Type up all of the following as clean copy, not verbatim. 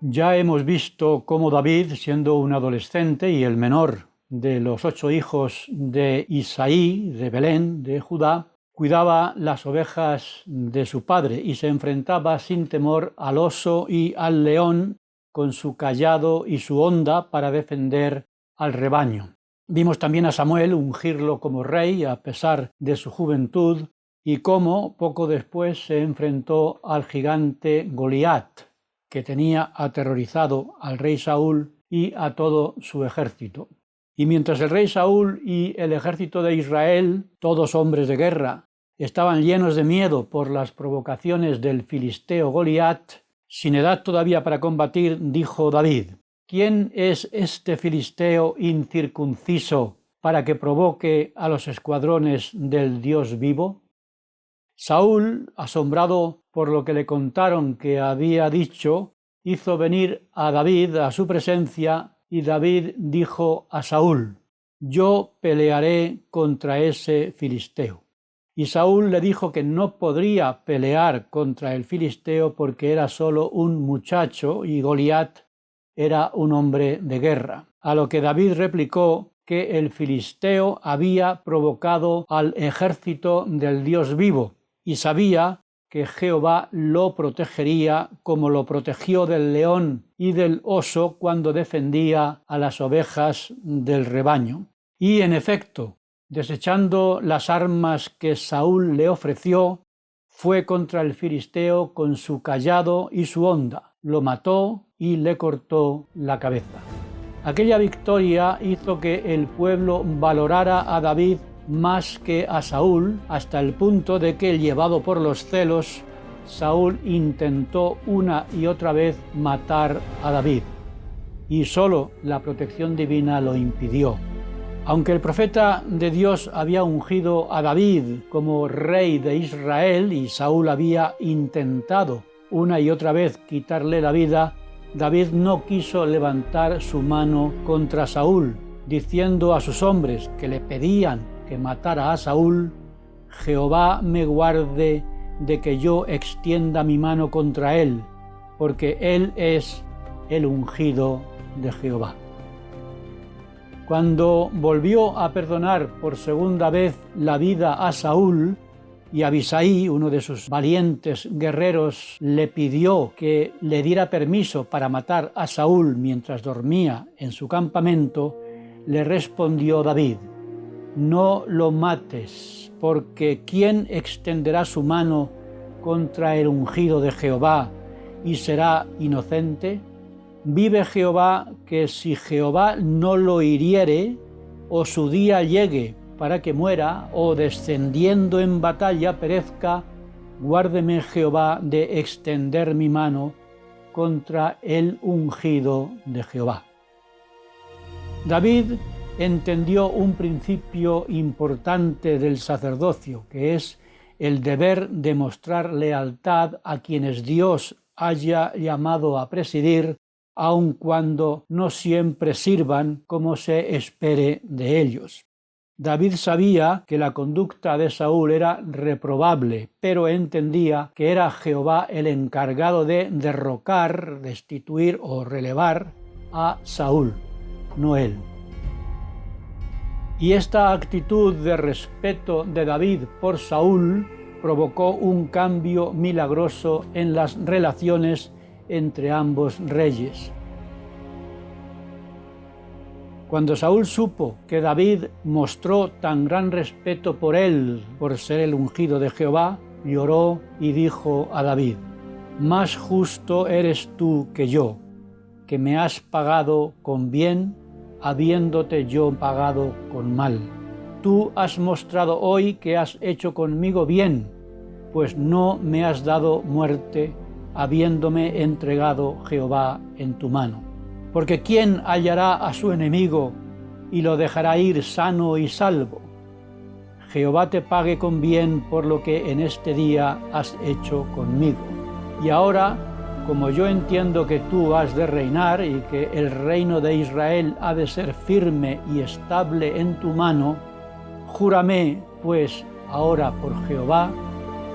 Ya hemos visto cómo David, siendo un adolescente y el menor de los 8 hijos de Isaí, de Belén, de Judá, cuidaba las ovejas de su padre y se enfrentaba sin temor al oso y al león con su cayado y su honda para defender al rebaño. Vimos también a Samuel ungirlo como rey a pesar de su juventud y cómo poco después se enfrentó al gigante Goliat, que tenía aterrorizado al rey Saúl y a todo su ejército. Y mientras el rey Saúl y el ejército de Israel, todos hombres de guerra, estaban llenos de miedo por las provocaciones del filisteo Goliat, sin edad todavía para combatir, dijo David: ¿Quién es este filisteo incircunciso para que provoque a los escuadrones del Dios vivo? Saúl, asombrado por lo que le contaron que había dicho, hizo venir a David a su presencia, y David dijo a Saúl: Yo pelearé contra ese filisteo. Y Saúl le dijo que no podría pelear contra el filisteo porque era solo un muchacho y Goliat era un hombre de guerra. A lo que David replicó que el filisteo había provocado al ejército del Dios vivo y sabía que Jehová lo protegería como lo protegió del león y del oso cuando defendía a las ovejas del rebaño. Y en efecto, desechando las armas que Saúl le ofreció, fue contra el filisteo con su cayado y su honda, lo mató y le cortó la cabeza. Aquella victoria hizo que el pueblo valorara a David más que a Saúl, hasta el punto de que, llevado por los celos, Saúl intentó una y otra vez matar a David, y solo la protección divina lo impidió. Aunque el profeta de Dios había ungido a David como rey de Israel y Saúl había intentado una y otra vez quitarle la vida, David no quiso levantar su mano contra Saúl, diciendo a sus hombres que le pedían que matara a Saúl: Jehová me guarde de que yo extienda mi mano contra él, porque él es el ungido de Jehová. Cuando volvió a perdonar por segunda vez la vida a Saúl, y Abisai, uno de sus valientes guerreros, le pidió que le diera permiso para matar a Saúl mientras dormía en su campamento, le respondió David: No lo mates, porque ¿quién extenderá su mano contra el ungido de Jehová y será inocente? Vive Jehová, que si Jehová no lo hiriere, o su día llegue para que muera, o descendiendo en batalla perezca, guárdeme Jehová de extender mi mano contra el ungido de Jehová. David entendió un principio importante del sacerdocio, que es el deber de mostrar lealtad a quienes Dios haya llamado a presidir, aun cuando no siempre sirvan como se espere de ellos. David sabía que la conducta de Saúl era reprobable, pero entendía que era Jehová el encargado de derrocar, destituir o relevar a Saúl, no él. Y esta actitud de respeto de David por Saúl provocó un cambio milagroso en las relaciones entre ambos reyes. Cuando Saúl supo que David mostró tan gran respeto por él, por ser el ungido de Jehová, lloró y dijo a David: Más justo eres tú que yo, que me has pagado con bien, habiéndote yo pagado con mal. Tú has mostrado hoy que has hecho conmigo bien, pues no me has dado muerte, habiéndome entregado Jehová en tu mano. Porque ¿quién hallará a su enemigo y lo dejará ir sano y salvo? Jehová te pague con bien por lo que en este día has hecho conmigo. Y ahora, como yo entiendo que tú has de reinar y que el reino de Israel ha de ser firme y estable en tu mano, júrame, pues, ahora por Jehová,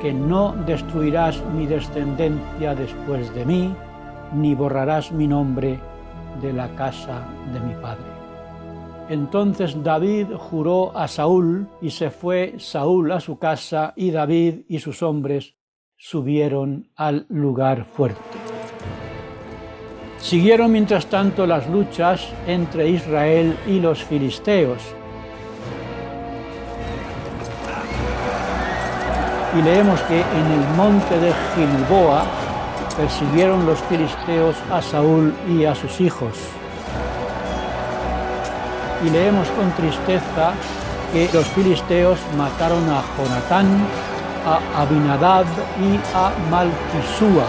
que no destruirás mi descendencia después de mí, ni borrarás mi nombre de la casa de mi padre. Entonces David juró a Saúl, y se fue Saúl a su casa, y David y sus hombres subieron al lugar fuerte. Siguieron mientras tanto las luchas entre Israel y los filisteos. Y leemos que en el monte de Gilboa persiguieron los filisteos a Saúl y a sus hijos. Y leemos con tristeza que los filisteos mataron a Jonatán, a Abinadab y a Malquisúa,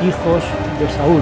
hijos de Saúl.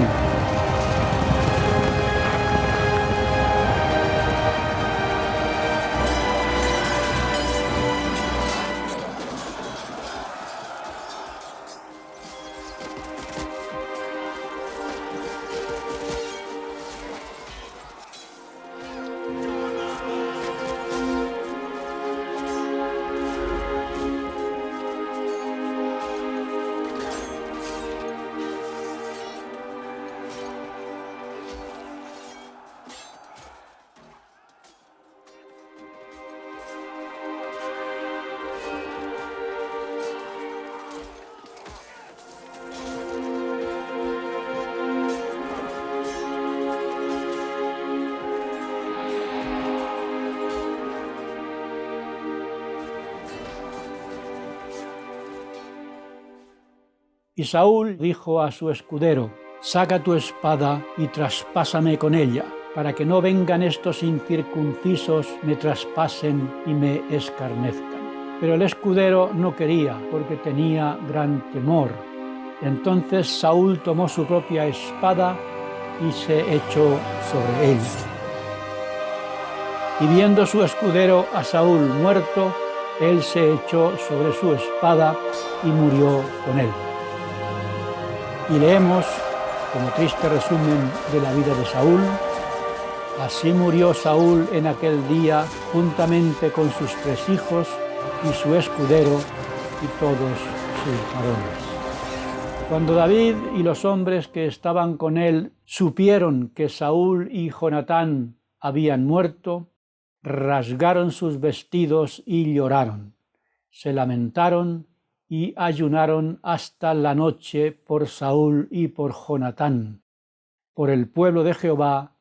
Y Saúl dijo a su escudero: saca tu espada y traspásame con ella, para que no vengan estos incircuncisos, me traspasen y me escarnezcan. Pero el escudero no quería, porque tenía gran temor. Entonces Saúl tomó su propia espada y se echó sobre él. Y viendo su escudero a Saúl muerto, él se echó sobre su espada y murió con él. Y leemos, como triste resumen de la vida de Saúl: así murió Saúl en aquel día, juntamente con sus 3 hijos y su escudero y todos sus varones. Cuando David y los hombres que estaban con él supieron que Saúl y Jonatán habían muerto, rasgaron sus vestidos y lloraron, se lamentaron y ayunaron hasta la noche por Saúl y por Jonatán, por el pueblo de Jehová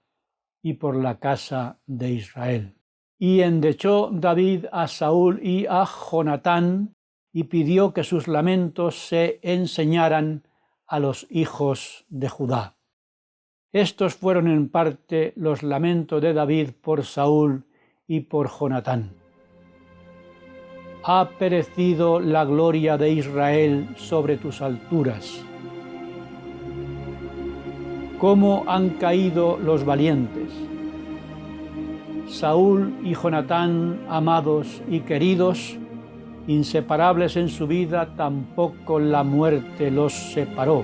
y por la casa de Israel. Y endechó David a Saúl y a Jonatán, y pidió que sus lamentos se enseñaran a los hijos de Judá. Estos fueron en parte los lamentos de David por Saúl y por Jonatán. Ha perecido la gloria de Israel sobre tus alturas. ¿Cómo han caído los valientes? Saúl y Jonatán, amados y queridos, inseparables en su vida, tampoco la muerte los separó.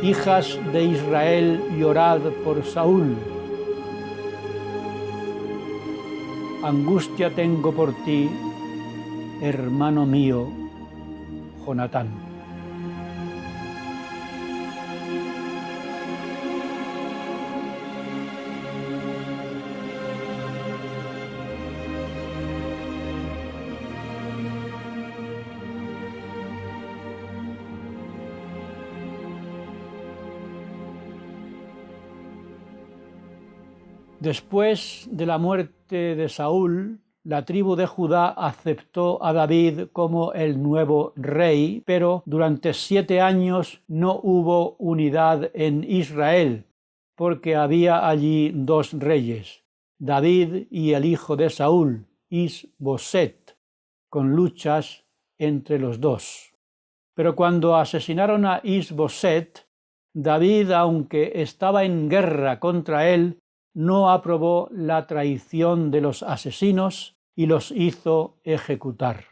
Hijas de Israel, llorad por Saúl. Angustia tengo por ti, hermano mío, Jonatán. Después de la muerte de Saúl, la tribu de Judá aceptó a David como el nuevo rey, pero durante 7 años no hubo unidad en Israel, porque había allí 2 reyes, David y el hijo de Saúl, Is-Boset, con luchas entre los 2. Pero cuando asesinaron a Is-Boset, David, aunque estaba en guerra contra él, no aprobó la traición de los asesinos y los hizo ejecutar.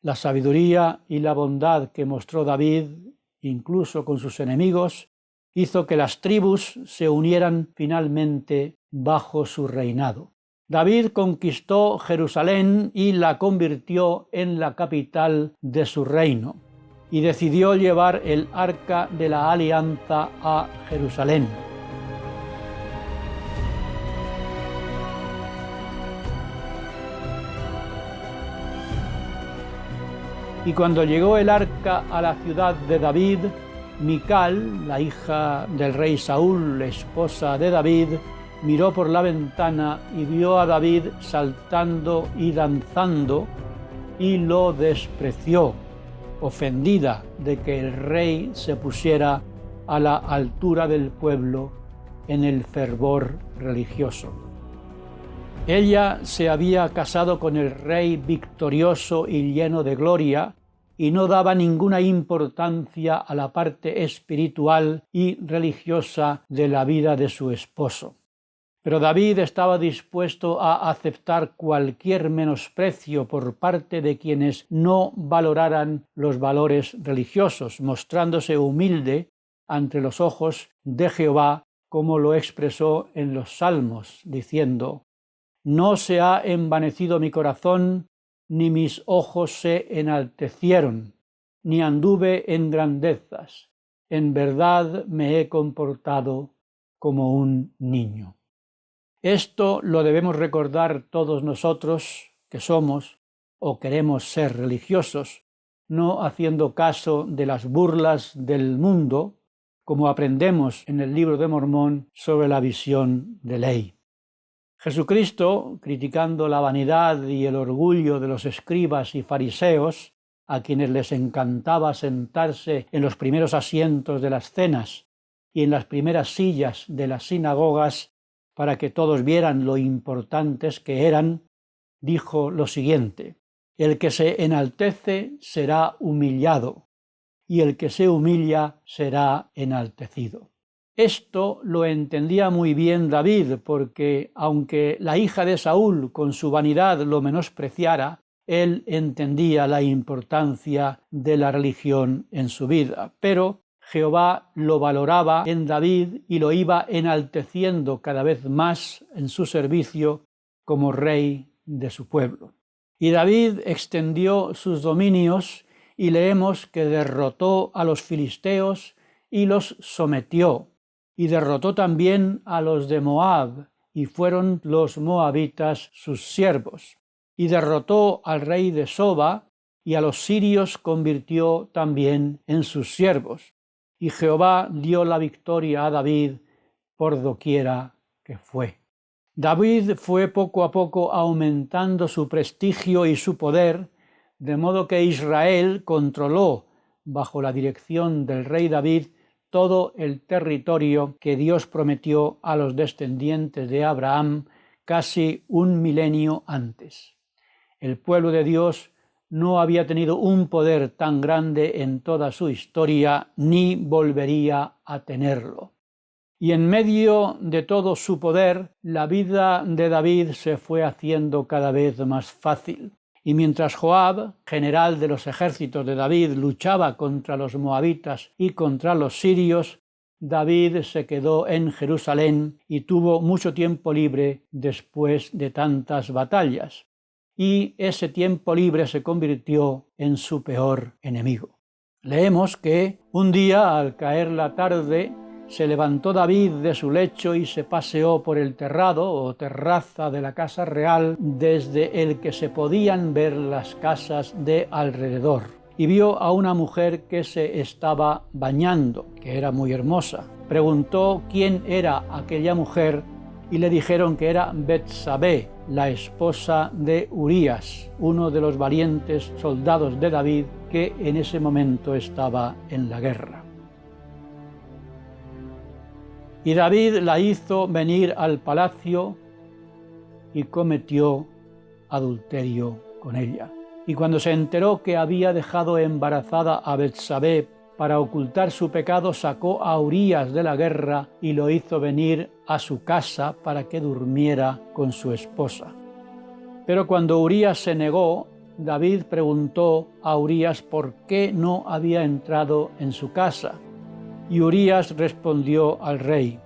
La sabiduría y la bondad que mostró David, incluso con sus enemigos, hizo que las tribus se unieran finalmente bajo su reinado. David conquistó Jerusalén y la convirtió en la capital de su reino. y decidió llevar el arca de la alianza a Jerusalén. Y cuando llegó el arca a la ciudad de David, Mical, la hija del rey Saúl, esposa de David, miró por la ventana y vio a David saltando y danzando, y lo despreció, ofendida de que el rey se pusiera a la altura del pueblo en el fervor religioso. Ella se había casado con el rey victorioso y lleno de gloria, y no daba ninguna importancia a la parte espiritual y religiosa de la vida de su esposo. Pero David estaba dispuesto a aceptar cualquier menosprecio por parte de quienes no valoraran los valores religiosos, mostrándose humilde ante los ojos de Jehová, como lo expresó en los Salmos, diciendo: «No se ha envanecido mi corazón, ni mis ojos se enaltecieron, ni anduve en grandezas. En verdad me he comportado como un niño». Esto lo debemos recordar todos nosotros que somos o queremos ser religiosos, no haciendo caso de las burlas del mundo, como aprendemos en el libro de Mormón sobre la visión de ley. Jesucristo, criticando la vanidad y el orgullo de los escribas y fariseos, a quienes les encantaba sentarse en los primeros asientos de las cenas y en las primeras sillas de las sinagogas para que todos vieran lo importantes que eran, dijo lo siguiente: «El que se enaltece será humillado, y el que se humilla será enaltecido». Esto lo entendía muy bien David, porque aunque la hija de Saúl con su vanidad lo menospreciara, él entendía la importancia de la religión en su vida. Pero Jehová lo valoraba en David y lo iba enalteciendo cada vez más en su servicio como rey de su pueblo. Y David extendió sus dominios y leemos que derrotó a los filisteos y los sometió, y derrotó también a los de Moab, y fueron los moabitas sus siervos. Y derrotó al rey de Soba, y a los sirios convirtió también en sus siervos. Y Jehová dio la victoria a David por doquiera que fue. David fue poco a poco aumentando su prestigio y su poder, de modo que Israel controló, bajo la dirección del rey David, todo el territorio que Dios prometió a los descendientes de Abraham casi un milenio antes. El pueblo de Dios no había tenido un poder tan grande en toda su historia, ni volvería a tenerlo. Y en medio de todo su poder, la vida de David se fue haciendo cada vez más fácil. Y mientras Joab, general de los ejércitos de David, luchaba contra los moabitas y contra los sirios, David se quedó en Jerusalén y tuvo mucho tiempo libre después de tantas batallas. Y ese tiempo libre se convirtió en su peor enemigo. Leemos que un día, al caer la tarde, se levantó David de su lecho y se paseó por el terrado o terraza de la casa real, desde el que se podían ver las casas de alrededor, y vio a una mujer que se estaba bañando, que era muy hermosa. Preguntó quién era aquella mujer y le dijeron que era Betsabé, la esposa de Urías, uno de los valientes soldados de David que en ese momento estaba en la guerra. Y David la hizo venir al palacio y cometió adulterio con ella. Y cuando se enteró que había dejado embarazada a Betsabé, para ocultar su pecado sacó a Urías de la guerra y lo hizo venir a su casa para que durmiera con su esposa. Pero cuando Urías se negó, David preguntó a Urías por qué no había entrado en su casa. Y Urías respondió al rey: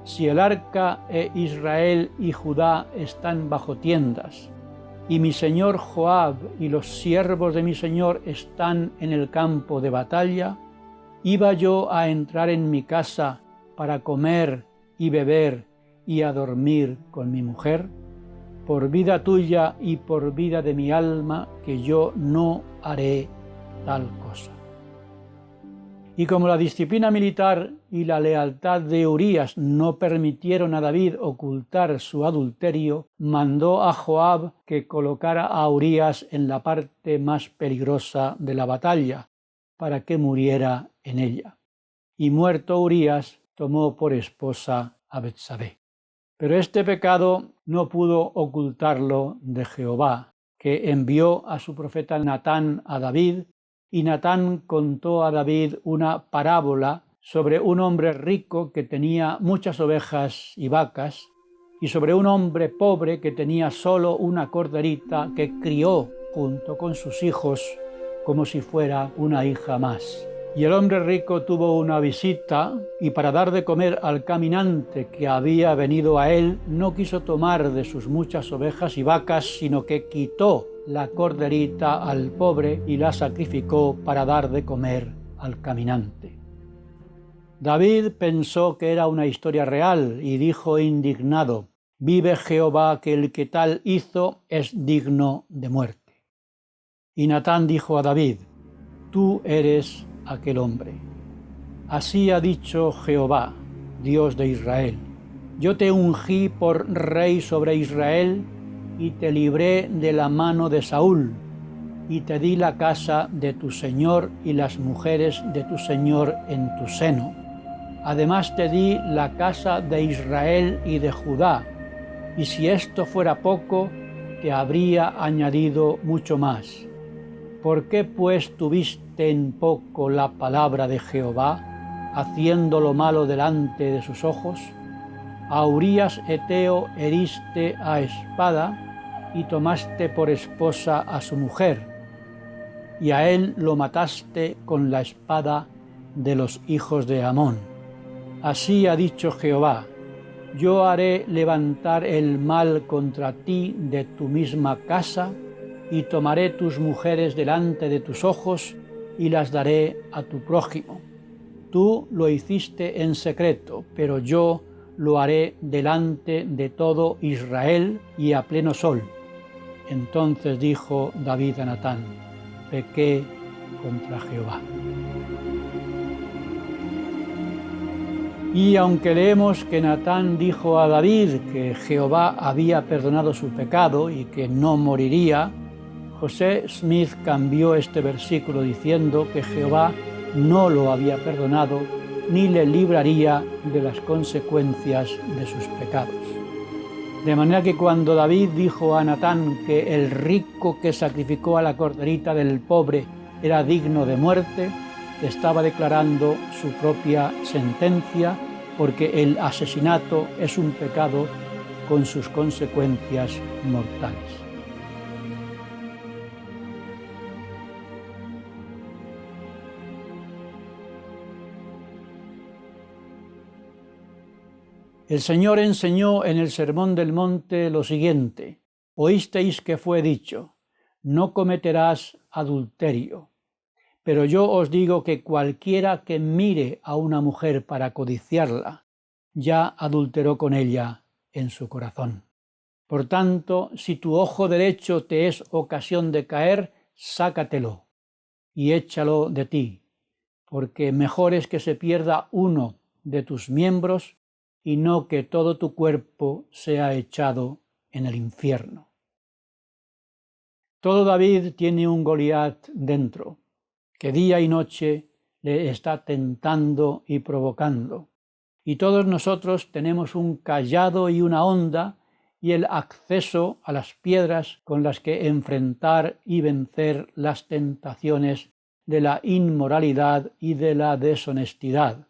«Si el arca e Israel y Judá están bajo tiendas, y mi señor Joab y los siervos de mi señor están en el campo de batalla, ¿iba yo a entrar en mi casa para comer y beber y a dormir con mi mujer? Por vida tuya y por vida de mi alma, que yo no haré tal cosa. Y como la disciplina militar y la lealtad de Urías no permitieron a David ocultar su adulterio, mandó a Joab que colocara a Urías en la parte más peligrosa de la batalla, para que muriera en ella. Y muerto Urías, tomó por esposa a Betsabé. Pero este pecado no pudo ocultarlo de Jehová, que envió a su profeta Natán a David, y Natán contó a David una parábola sobre un hombre rico que tenía muchas ovejas y vacas, y sobre un hombre pobre que tenía solo una corderita que crió junto con sus hijos como si fuera una hija más. Y el hombre rico tuvo una visita, y para dar de comer al caminante que había venido a él, no quiso tomar de sus muchas ovejas y vacas, sino que quitó la corderita al pobre y la sacrificó para dar de comer al caminante. David pensó que era una historia real y dijo indignado: «Vive Jehová, que el que tal hizo es digno de muerte». Y Natán dijo a David: «Tú eres aquel hombre. Así ha dicho Jehová, Dios de Israel: yo te ungí por rey sobre Israel y te libré de la mano de Saúl, y te di la casa de tu señor y las mujeres de tu señor en tu seno. Además te di la casa de Israel y de Judá, y si esto fuera poco, te habría añadido mucho más. ¿Por qué pues tuviste en poco la palabra de Jehová, haciendo lo malo delante de sus ojos? A Urías Heteo heriste a espada y tomaste por esposa a su mujer, y a él lo mataste con la espada de los hijos de Amón. Así ha dicho Jehová: yo haré levantar el mal contra ti de tu misma casa, y tomaré tus mujeres delante de tus ojos y las daré a tu prójimo. Tú lo hiciste en secreto, pero yo lo haré delante de todo Israel y a pleno sol. Entonces dijo David a Natán: pequé contra Jehová. Y aunque leemos que Natán dijo a David que Jehová había perdonado su pecado y que no moriría, José Smith cambió este versículo diciendo que Jehová no lo había perdonado ni le libraría de las consecuencias de sus pecados. De manera que cuando David dijo a Natán que el rico que sacrificó a la corderita del pobre era digno de muerte, estaba declarando su propia sentencia, porque el asesinato es un pecado con sus consecuencias mortales. El Señor enseñó en el Sermón del Monte lo siguiente: oísteis que fue dicho, no cometerás adulterio. Pero yo os digo que cualquiera que mire a una mujer para codiciarla, ya adulteró con ella en su corazón. Por tanto, si tu ojo derecho te es ocasión de caer, sácatelo y échalo de ti, porque mejor es que se pierda uno de tus miembros y no que todo tu cuerpo sea echado en el infierno. Todo David tiene un Goliat dentro, que día y noche le está tentando y provocando. Y todos nosotros tenemos un cayado y una honda y el acceso a las piedras con las que enfrentar y vencer las tentaciones de la inmoralidad y de la deshonestidad.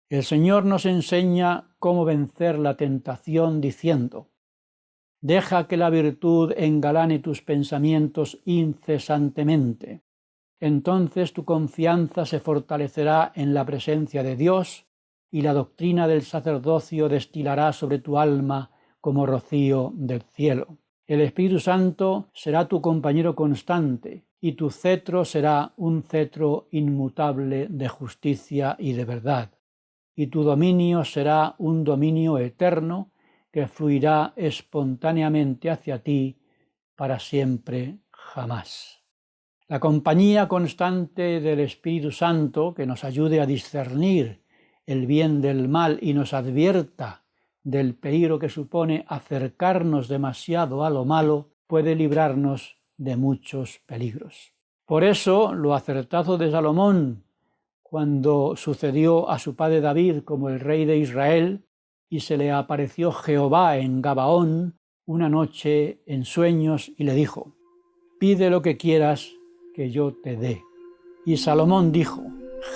El Señor nos enseña cómo vencer la tentación diciendo: deja que la virtud engalane tus pensamientos incesantemente. Entonces tu confianza se fortalecerá en la presencia de Dios y la doctrina del sacerdocio destilará sobre tu alma como rocío del cielo. El Espíritu Santo será tu compañero constante, y tu cetro será un cetro inmutable de justicia y de verdad, y tu dominio será un dominio eterno que fluirá espontáneamente hacia ti para siempre jamás. La compañía constante del Espíritu Santo, que nos ayude a discernir el bien del mal y nos advierta del peligro que supone acercarnos demasiado a lo malo, puede librarnos de muchos peligros. Por eso, lo acertado de Salomón, cuando sucedió a su padre David como el rey de Israel, y se le apareció Jehová en Gabaón una noche en sueños y le dijo: «Pide lo que quieras que yo te dé». Y Salomón dijo: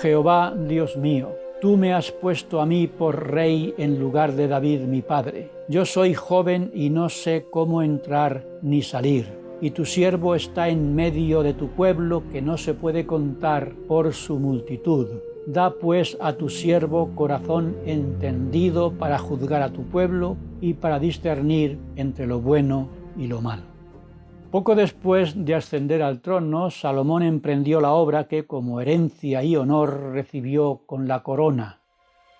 «Jehová, Dios mío, tú me has puesto a mí por rey en lugar de David mi padre. Yo soy joven y no sé cómo entrar ni salir, y tu siervo está en medio de tu pueblo que no se puede contar por su multitud. Da pues a tu siervo corazón entendido para juzgar a tu pueblo y para discernir entre lo bueno y lo malo». Poco después de ascender al trono, Salomón emprendió la obra que, como herencia y honor, recibió con la corona.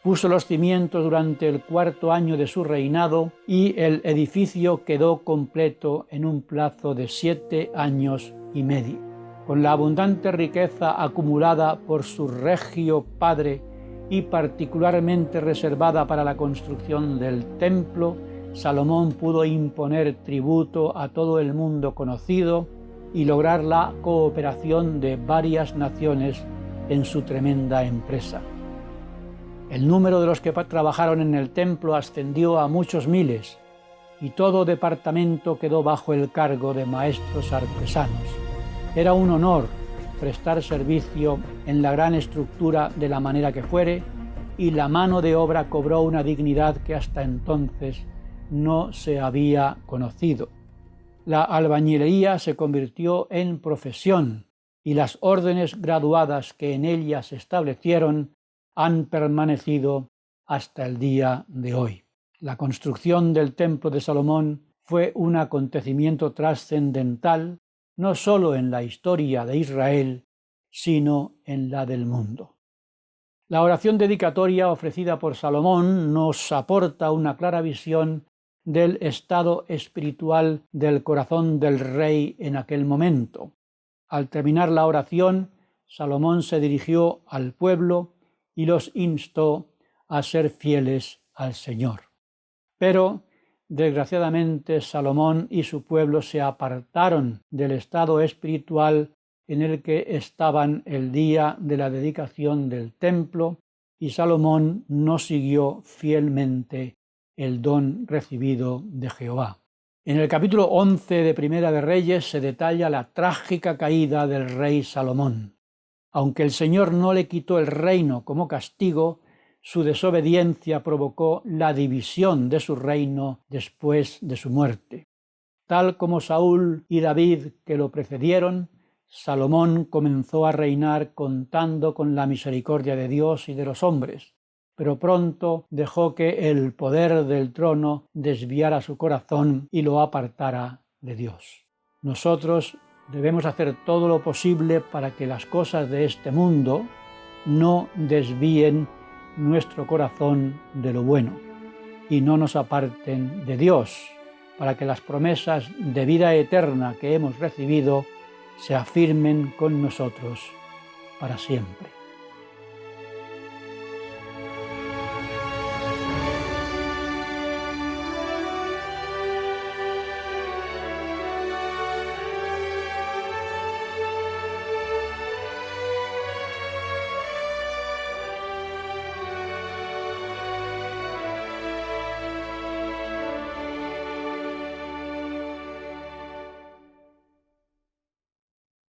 Puso los cimientos durante el 4º año de su reinado y el edificio quedó completo en un plazo de 7 años y medio. Con la abundante riqueza acumulada por su regio padre y particularmente reservada para la construcción del templo, Salomón pudo imponer tributo a todo el mundo conocido y lograr la cooperación de varias naciones en su tremenda empresa. El número de los que trabajaron en el templo ascendió a muchos miles y todo departamento quedó bajo el cargo de maestros artesanos. Era un honor prestar servicio en la gran estructura de la manera que fuere, y la mano de obra cobró una dignidad que hasta entonces no se había conocido. La albañilería se convirtió en profesión y las órdenes graduadas que en ella se establecieron han permanecido hasta el día de hoy. La construcción del Templo de Salomón fue un acontecimiento trascendental no solo en la historia de Israel, sino en la del mundo. La oración dedicatoria ofrecida por Salomón nos aporta una clara visión del estado espiritual del corazón del rey en aquel momento. Al terminar la oración, Salomón se dirigió al pueblo y los instó a ser fieles al Señor. Pero, desgraciadamente, Salomón y su pueblo se apartaron del estado espiritual en el que estaban el día de la dedicación del templo, y Salomón no siguió fielmente el don recibido de Jehová. En el capítulo 11 de Primera de Reyes se detalla la trágica caída del rey Salomón. Aunque el Señor no le quitó el reino como castigo, su desobediencia provocó la división de su reino después de su muerte. Tal como Saúl y David que lo precedieron, Salomón comenzó a reinar contando con la misericordia de Dios y de los hombres, pero pronto dejó que el poder del trono desviara su corazón y lo apartara de Dios. Nosotros debemos hacer todo lo posible para que las cosas de este mundo no desvíen nuestro corazón de lo bueno y no nos aparten de Dios, para que las promesas de vida eterna que hemos recibido se afirmen con nosotros para siempre.